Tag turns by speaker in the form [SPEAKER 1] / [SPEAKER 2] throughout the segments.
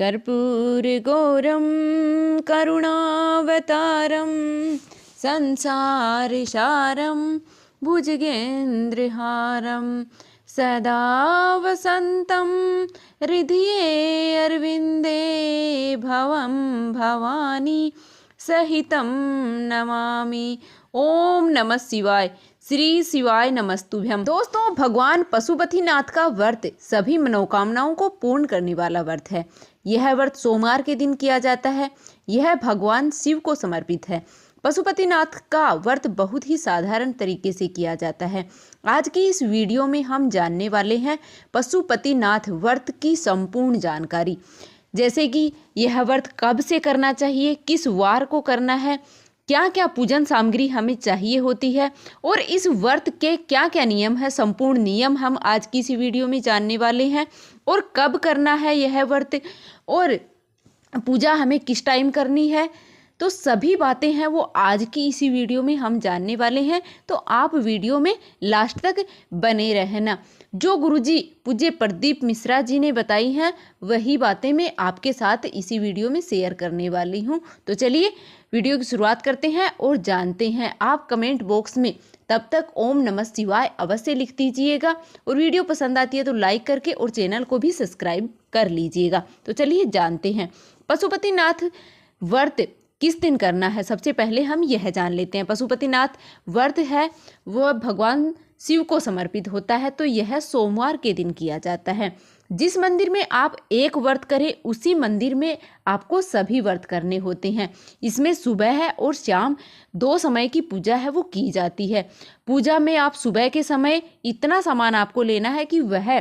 [SPEAKER 1] कर्पूरगौरं करुणावतारं संसारसारं भुजगेन्द्रहारं सदा वसन्तं हृदये अरविन्दे भवं भवानी सहितं नमामि। ओम नमः शिवाय। श्री शिवाय नमस्तुभ्यम। दोस्तों, भगवान पशुपतिनाथ का व्रत सभी मनोकामनाओं को पूर्ण करने वाला व्रत है। यह व्रत सोमवार के दिन किया जाता है। यह भगवान शिव को समर्पित है। पशुपतिनाथ का व्रत बहुत ही साधारण तरीके से किया जाता है। आज की इस वीडियो में हम जानने वाले हैं पशुपतिनाथ व्रत की संपूर्ण जानकारी, जैसे कि यह व्रत कब से करना चाहिए, किस वार को करना है, क्या क्या पूजन सामग्री हमें चाहिए होती है और इस व्रत के क्या क्या नियम है। संपूर्ण नियम हम आज की इस वीडियो में जानने वाले हैं। और कब करना है यह व्रत और पूजा हमें किस टाइम करनी है, तो सभी बातें हैं वो आज की इसी वीडियो में हम जानने वाले हैं। तो आप वीडियो में लास्ट तक बने रहना। जो गुरुजी पूज्य प्रदीप मिश्रा जी ने बताई हैं वही बातें मैं आपके साथ इसी वीडियो में शेयर करने वाली हूँ। तो चलिए वीडियो की शुरुआत करते हैं और जानते हैं। आप कमेंट बॉक्स में तब तक ओम नमः शिवाय अवश्य लिख दीजिएगा और वीडियो पसंद आती है तो लाइक करके और चैनल को भी सब्सक्राइब कर लीजिएगा। तो चलिए जानते हैं पशुपतिनाथ व्रत किस दिन करना है। सबसे पहले हम यह जान लेते हैं। पशुपतिनाथ व्रत है वह भगवान शिव को समर्पित होता है, तो यह सोमवार के दिन किया जाता है। जिस मंदिर में आप एक व्रत करें उसी मंदिर में आपको सभी व्रत करने होते हैं। इसमें सुबह है और शाम दो समय की पूजा है वो की जाती है। पूजा में आप सुबह के समय इतना सामान आपको लेना है कि वह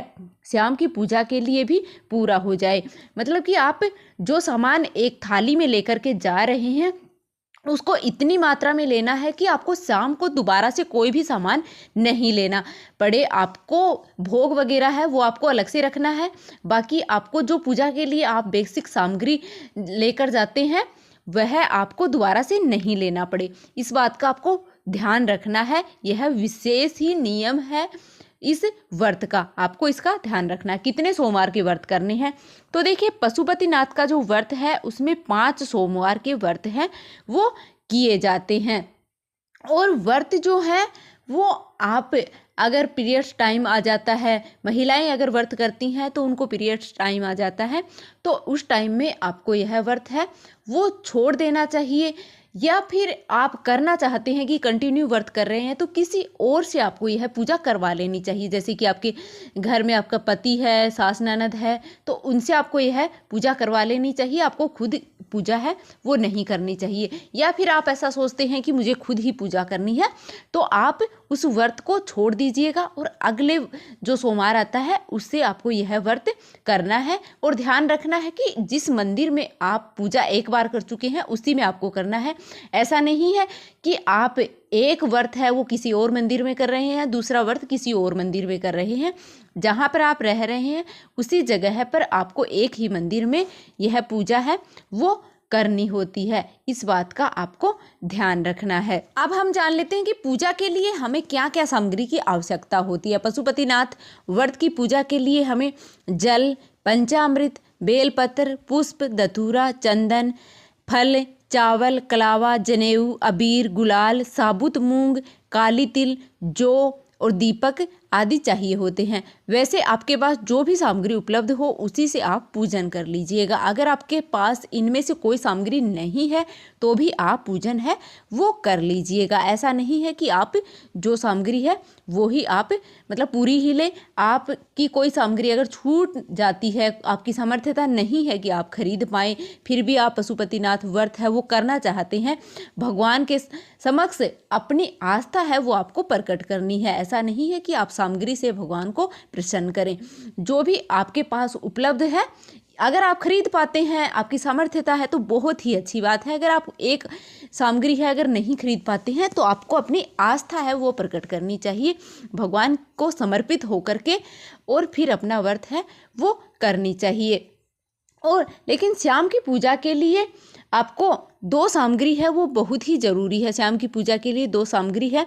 [SPEAKER 1] शाम की पूजा के लिए भी पूरा हो जाए। मतलब कि आप जो सामान एक थाली में लेकर के जा रहे हैं उसको इतनी मात्रा में लेना है कि आपको शाम को दोबारा से कोई भी सामान नहीं लेना पड़े। आपको भोग वगैरह है वो आपको अलग से रखना है। बाकी आपको जो पूजा के लिए आप बेसिक सामग्री लेकर जाते हैं वह आपको दोबारा से नहीं लेना पड़े, इस बात का आपको ध्यान रखना है। यह विशेष ही नियम है इस व्रत का, आपको इसका ध्यान रखना है। कितने सोमवार के व्रत करने हैं, तो देखिए पशुपतिनाथ का जो व्रत है उसमें 5 सोमवार के व्रत हैं वो किए जाते हैं। और व्रत जो है वो आप अगर पीरियड्स टाइम आ जाता है, महिलाएं अगर व्रत करती हैं तो उनको पीरियड्स टाइम आ जाता है, तो उस टाइम में आपको यह व्रत है वो छोड़ देना चाहिए। या फिर आप करना चाहते हैं कि कंटिन्यू व्रत कर रहे हैं तो किसी और से आपको यह पूजा करवा लेनी चाहिए। जैसे कि आपके घर में आपका पति है, सास ननद है, तो उनसे आपको यह पूजा करवा लेनी चाहिए। आपको खुद पूजा है वो नहीं करनी चाहिए। या फिर आप ऐसा सोचते हैं कि मुझे खुद ही पूजा करनी है, तो आप उस व्रत को छोड़ दीजिएगा और अगले जो सोमवार आता है उससे आपको यह व्रत करना है। और ध्यान रखना है कि जिस मंदिर में आप पूजा एक बार कर चुके हैं उसी में आपको करना है। ऐसा नहीं है कि आप एक व्रत है वो किसी और मंदिर में कर रहे हैं, दूसरा व्रत किसी और मंदिर में कर रहे हैं। जहाँ पर आप रह रहे हैं उसी जगह पर आपको एक ही मंदिर में यह पूजा है वो करनी होती है। इस बात का आपको ध्यान रखना है। अब हम जान लेते हैं कि पूजा के लिए हमें क्या क्या सामग्री की आवश्यकता होती है। पशुपतिनाथ व्रत की पूजा के लिए हमें जल, पंचामृत, बेलपत्र, पुष्प, धतूरा, चंदन, फल, चावल, कलावा, जनेऊ, अबीर, गुलाल, साबुत मूंग, काली तिल, जौ और दीपक आदि चाहिए होते हैं। वैसे आपके पास जो भी सामग्री उपलब्ध हो उसी से आप पूजन कर लीजिएगा। अगर आपके पास इनमें से कोई सामग्री नहीं है तो भी आप पूजन है वो कर लीजिएगा। ऐसा नहीं है कि आप जो सामग्री है वो ही आप मतलब पूरी ही ले। आपकी कोई सामग्री अगर छूट जाती है, आपकी सामर्थ्यता नहीं है कि आप खरीद पाएँ, फिर भी आप पशुपतिनाथ व्रत है वो करना चाहते हैं, भगवान के समक्ष अपनी आस्था है वो आपको प्रकट करनी है। ऐसा नहीं है कि आप सामग्री से भगवान को प्रसन्न करें। जो भी आपके पास उपलब्ध है, अगर आप खरीद पाते हैं, आपकी सामर्थ्यता है तो बहुत ही अच्छी बात है। अगर आप एक सामग्री है अगर नहीं खरीद पाते हैं तो आपको अपनी आस्था है वो प्रकट करनी चाहिए भगवान को समर्पित होकर के, और फिर अपना व्रत है वो करनी चाहिए। और लेकिन शाम की पूजा के लिए आपको 2 सामग्री है वो बहुत ही ज़रूरी है। श्याम की पूजा के लिए 2 सामग्री है,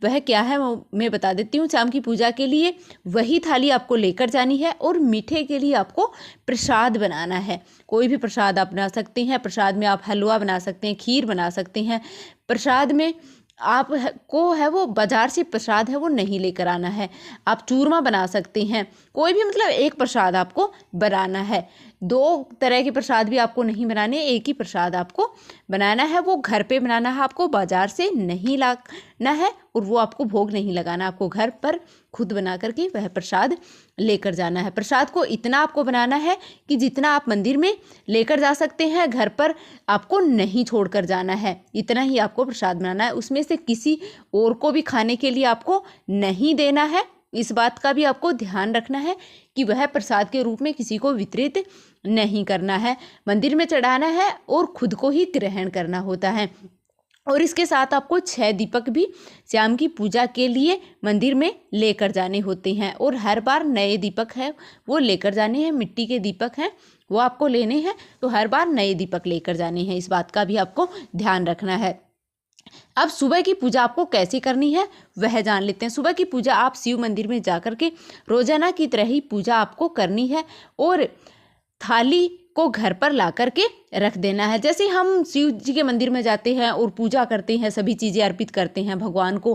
[SPEAKER 1] वह क्या है वो मैं बता देती हूँ। श्याम की पूजा के लिए वही थाली आपको लेकर जानी है और मीठे के लिए आपको प्रसाद बनाना है। कोई भी प्रसाद आप बना सकते हैं। प्रसाद में आप हलवा बना सकते हैं, खीर बना सकते हैं। प्रसाद में आप को है वो बाजार से प्रसाद है वो नहीं लेकर आना है। आप चूरमा बना सकते हैं। कोई भी मतलब एक प्रसाद आपको बनाना है। 2 तरह के प्रसाद भी आपको नहीं बनाने, एक ही प्रसाद आपको बनाना है। वो घर पे बनाना है, आपको बाजार से नहीं लाना है और वो आपको भोग नहीं लगाना। आपको घर पर खुद बना करके वह प्रसाद लेकर जाना है। प्रसाद को इतना आपको बनाना है कि जितना आप मंदिर में लेकर जा सकते हैं, घर पर आपको नहीं छोड़कर जाना है। इतना ही आपको प्रसाद बनाना है। उसमें से किसी और को भी खाने के लिए आपको नहीं देना है। इस बात का भी आपको ध्यान रखना है कि वह प्रसाद के रूप में किसी को वितरित नहीं करना है। मंदिर में चढ़ाना है और खुद को ही ग्रहण करना होता है। और इसके साथ आपको 6 दीपक भी श्याम की पूजा के लिए मंदिर में लेकर जाने होते हैं और हर बार नए दीपक है वो लेकर जाने हैं। मिट्टी के दीपक हैं वो आपको लेने हैं, तो हर बार नए दीपक लेकर जाने हैं। इस बात का भी आपको ध्यान रखना है। अब सुबह की पूजा आपको कैसे करनी है वह जान लेते हैं। सुबह की पूजा आप शिव मंदिर में जाकर के रोजाना की तरह ही पूजा आपको करनी है और थाली को घर पर ला करके रख देना है। जैसे हम शिव जी के मंदिर में जाते हैं और पूजा करते हैं, सभी चीज़ें अर्पित करते हैं, भगवान को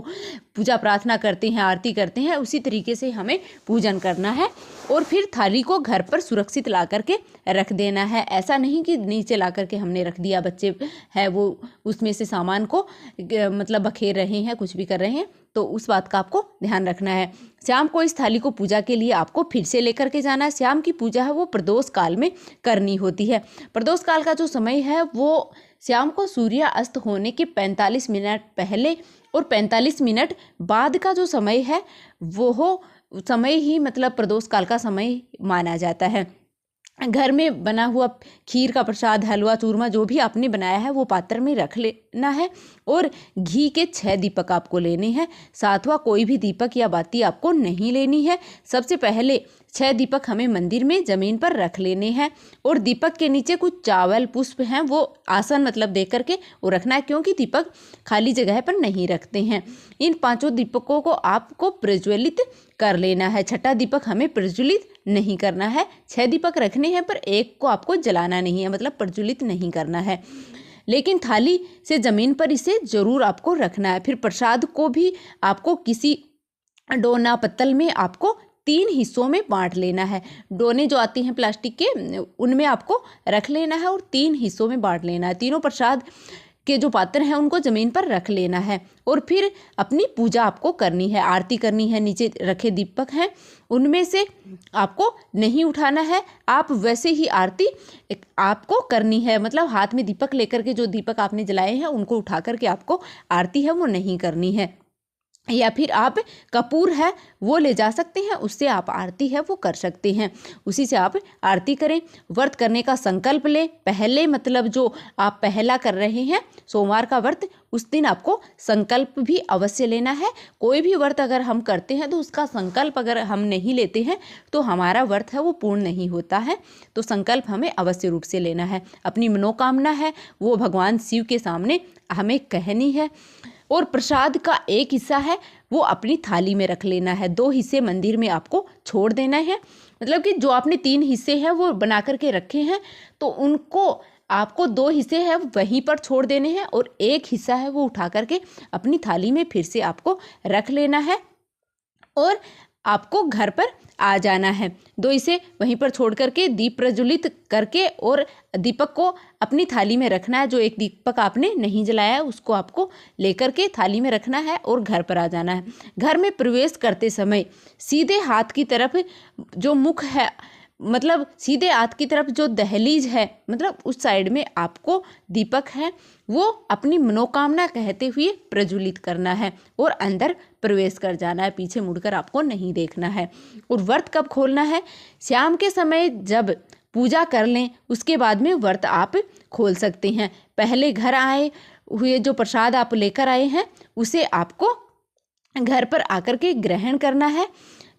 [SPEAKER 1] पूजा प्रार्थना करते हैं, आरती करते हैं, उसी तरीके से हमें पूजन करना है और फिर थाली को घर पर सुरक्षित ला करके रख देना है। ऐसा नहीं कि नीचे ला करके हमने रख दिया, बच्चे हैं वो उसमें से सामान को मतलब बखेर रहे हैं, कुछ भी कर रहे हैं, तो उस बात का आपको ध्यान रखना है। शाम को इस थाली को पूजा के लिए आपको फिर से लेकर के जाना है। शाम की पूजा है वो प्रदोष काल में करनी होती है। प्रदोष काल का जो समय है वो शाम को सूर्य अस्त होने के 45 मिनट पहले और 45 मिनट बाद का जो समय है वो समय ही मतलब प्रदोष काल का समय माना जाता है। घर में बना हुआ खीर का प्रसाद, हलवा, चूरमा जो भी आपने बनाया है वो पात्र में रख लेना है और घी के 6 दीपक आपको लेने हैं। 7वां कोई भी दीपक या बाती आपको नहीं लेनी है। सबसे पहले 6 दीपक हमें मंदिर में ज़मीन पर रख लेने हैं और दीपक के नीचे कुछ चावल पुष्प हैं वो आसन मतलब दे करके वो रखना है, क्योंकि दीपक खाली जगह पर नहीं रखते हैं। इन 5 दीपकों को आपको प्रज्वलित कर लेना है। 6ठा दीपक हमें प्रज्वलित नहीं करना है। 6 दीपक रखने हैं पर एक को आपको जलाना नहीं है, मतलब प्रज्वलित नहीं करना है, लेकिन थाली से ज़मीन पर इसे ज़रूर आपको रखना है। फिर प्रसाद को भी आपको किसी डोना पत्तल में आपको 3 हिस्सों में बांट लेना है। डोने जो आती हैं प्लास्टिक के उनमें आपको रख लेना है और 3 हिस्सों में बांट लेना है। तीनों प्रसाद के जो पात्र हैं उनको ज़मीन पर रख लेना है और फिर अपनी पूजा आपको करनी है, आरती करनी है। नीचे रखे दीपक हैं उनमें से आपको नहीं उठाना है, आप वैसे ही आरती आपको करनी है। मतलब हाथ में दीपक लेकर के जो दीपक आपने जलाए हैं उनको उठा करके आपको आरती है वो नहीं करनी है। या फिर आप कपूर है वो ले जा सकते हैं, उससे आप आरती है वो कर सकते हैं, उसी से आप आरती करें। व्रत करने का संकल्प लें पहले, मतलब जो आप पहला कर रहे हैं सोमवार का व्रत, उस दिन आपको संकल्प भी अवश्य लेना है। कोई भी व्रत अगर हम करते हैं तो उसका संकल्प अगर हम नहीं लेते हैं तो हमारा व्रत है वो पूर्ण नहीं होता है। तो संकल्प हमें अवश्य रूप से लेना है। अपनी मनोकामना है वो भगवान शिव के सामने हमें कहनी है और प्रसाद का एक हिस्सा है वो अपनी थाली में रख लेना है। 2 हिस्से मंदिर में आपको छोड़ देना है। मतलब कि जो आपने 3 हिस्से हैं वो बना करके रखे हैं तो उनको आपको 2 हिस्से हैं वहीं पर छोड़ देने हैं और एक हिस्सा है वो उठा करके अपनी थाली में फिर से आपको रख लेना है और आपको घर पर आ जाना है। 2 हिस्से वहीं पर छोड़ करके दीप प्रज्वलित करके और दीपक को अपनी थाली में रखना है। जो एक दीपक आपने नहीं जलाया है उसको आपको लेकर के थाली में रखना है और घर पर आ जाना है। घर में प्रवेश करते समय सीधे हाथ की तरफ जो मुख है, मतलब सीधे हाथ की तरफ जो दहलीज है, मतलब उस साइड में आपको दीपक है वो अपनी मनोकामना कहते हुए प्रज्वलित करना है और अंदर प्रवेश कर जाना है। पीछे मुड़कर आपको नहीं देखना है। और व्रत कब खोलना है? शाम के समय जब पूजा कर लें उसके बाद में व्रत आप खोल सकते हैं। पहले घर आए हुए जो प्रसाद आप लेकर आए हैं उसे आपको घर पर आकर के ग्रहण करना है।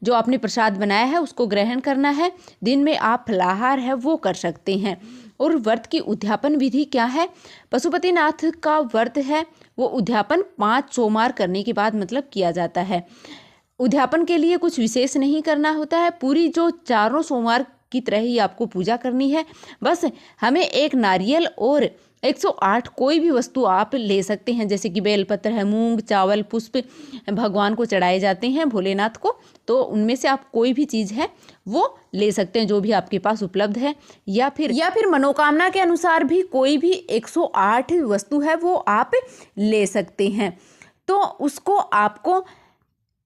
[SPEAKER 1] जो आपने प्रसाद बनाया है उसको ग्रहण करना है। दिन में आप फलाहार है वो कर सकते हैं। और व्रत की उद्यापन विधि क्या है? पशुपतिनाथ का व्रत है वो उद्यापन 5 सोमवार करने के बाद मतलब किया जाता है। उद्यापन के लिए कुछ विशेष नहीं करना होता है, पूरी जो चारों सोमवार की तरह ही आपको पूजा करनी है। बस हमें एक नारियल और 108 कोई भी वस्तु आप ले सकते हैं, जैसे कि बेलपत्र है, मूंग, चावल, पुष्प भगवान को चढ़ाए जाते हैं भोलेनाथ को, तो उनमें से आप कोई भी चीज़ है वो ले सकते हैं जो भी आपके पास उपलब्ध है, या फिर मनोकामना के अनुसार भी कोई भी 108 वस्तु है वो आप ले सकते हैं। तो उसको आपको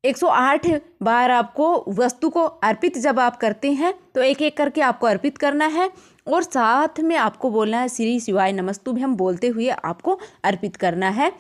[SPEAKER 1] 108 बार आपको वस्तु को अर्पित जब आप करते हैं तो एक एक करके आपको अर्पित करना है, और साथ में आपको बोलना है श्री शिवाय नमस्तुभ्यम बोलते हुए आपको अर्पित करना है।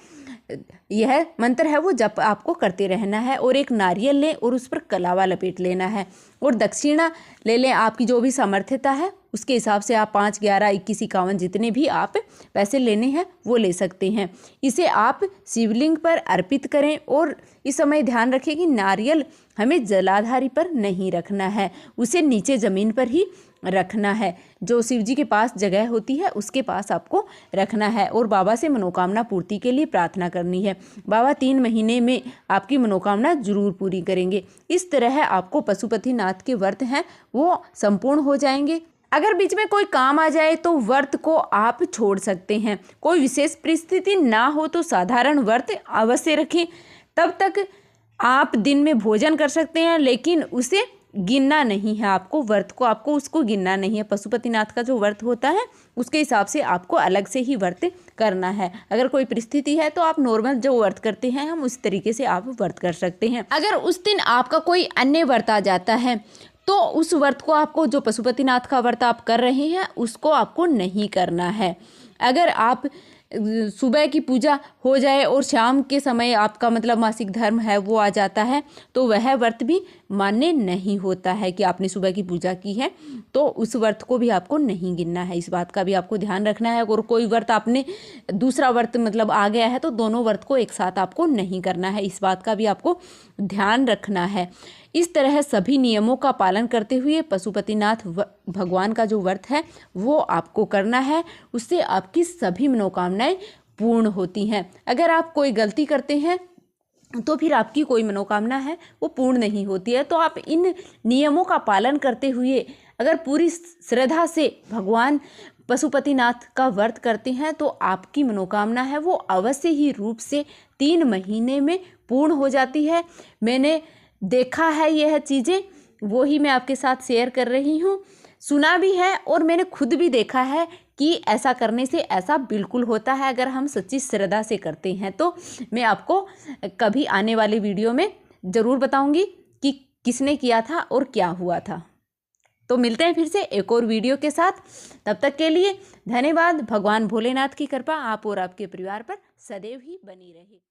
[SPEAKER 1] यह मंत्र है वो जप आपको करते रहना है। और एक नारियल लें और उस पर कलावा लपेट लेना है, और दक्षिणा ले लें आपकी जो भी सामर्थ्यता है उसके हिसाब से आप 5, 11, 21, 51 जितने भी आप पैसे लेने हैं वो ले सकते हैं। इसे आप शिवलिंग पर अर्पित करें, और इस समय ध्यान रखें कि नारियल हमें जलाधारी पर नहीं रखना है, उसे नीचे ज़मीन पर ही रखना है। जो शिव जी के पास जगह होती है उसके पास आपको रखना है, और बाबा से मनोकामना पूर्ति के लिए प्रार्थना करनी है। बाबा 3 महीने में आपकी मनोकामना जरूर पूरी करेंगे। इस तरह आपको पशुपतिनाथ के व्रत हैं वो संपूर्ण हो जाएंगे। अगर बीच में कोई काम आ जाए तो व्रत को आप छोड़ सकते हैं। कोई विशेष परिस्थिति ना हो तो साधारण व्रत अवश्य रखें। तब तक आप दिन में भोजन कर सकते हैं, लेकिन उसे गिनना नहीं है। आपको व्रत को आपको उसको गिनना नहीं है। पशुपतिनाथ का जो व्रत होता है उसके हिसाब से आपको अलग से ही व्रत करना है। अगर कोई परिस्थिति है तो आप नॉर्मल जो व्रत करते हैं हम उस तरीके से आप व्रत कर सकते हैं। अगर उस दिन आपका कोई अन्य व्रत आ जाता है तो उस व्रत को आपको, जो पशुपतिनाथ का व्रत आप कर रहे हैं उसको आपको नहीं करना है। अगर आप सुबह की पूजा हो जाए और शाम के समय आपका मतलब मासिक धर्म है वो आ जाता है तो वह व्रत भी मान्य नहीं होता है कि आपने सुबह की पूजा की है, तो उस व्रत को भी आपको नहीं गिनना है। इस बात का भी आपको ध्यान रखना है। और कोई व्रत आपने दूसरा व्रत मतलब आ गया है तो दोनों व्रत को एक साथ आपको नहीं करना है, इस बात का भी आपको ध्यान रखना है। इस तरह सभी नियमों का पालन करते हुए पशुपतिनाथ भगवान का जो व्रत है वो आपको करना है, उससे आपकी सभी मनोकामनाएं पूर्ण होती हैं। अगर आप कोई गलती करते हैं तो फिर आपकी कोई मनोकामना है वो पूर्ण नहीं होती है। तो आप इन नियमों का पालन करते हुए अगर पूरी श्रद्धा से भगवान पशुपतिनाथ का व्रत करते हैं तो आपकी मनोकामना है वो अवश्य ही रूप से 3 महीने में पूर्ण हो जाती है। मैंने देखा है यह चीज़ें, वो ही मैं आपके साथ शेयर कर रही हूँ। सुना भी है और मैंने खुद भी देखा है कि ऐसा करने से ऐसा बिल्कुल होता है अगर हम सच्ची श्रद्धा से करते हैं। तो मैं आपको कभी आने वाले वीडियो में ज़रूर बताऊंगी कि किसने किया था और क्या हुआ था। तो मिलते हैं फिर से एक और वीडियो के साथ। तब तक के लिए धन्यवाद। भगवान भोलेनाथ की कृपा आप और आपके परिवार पर सदैव ही बनी रहे।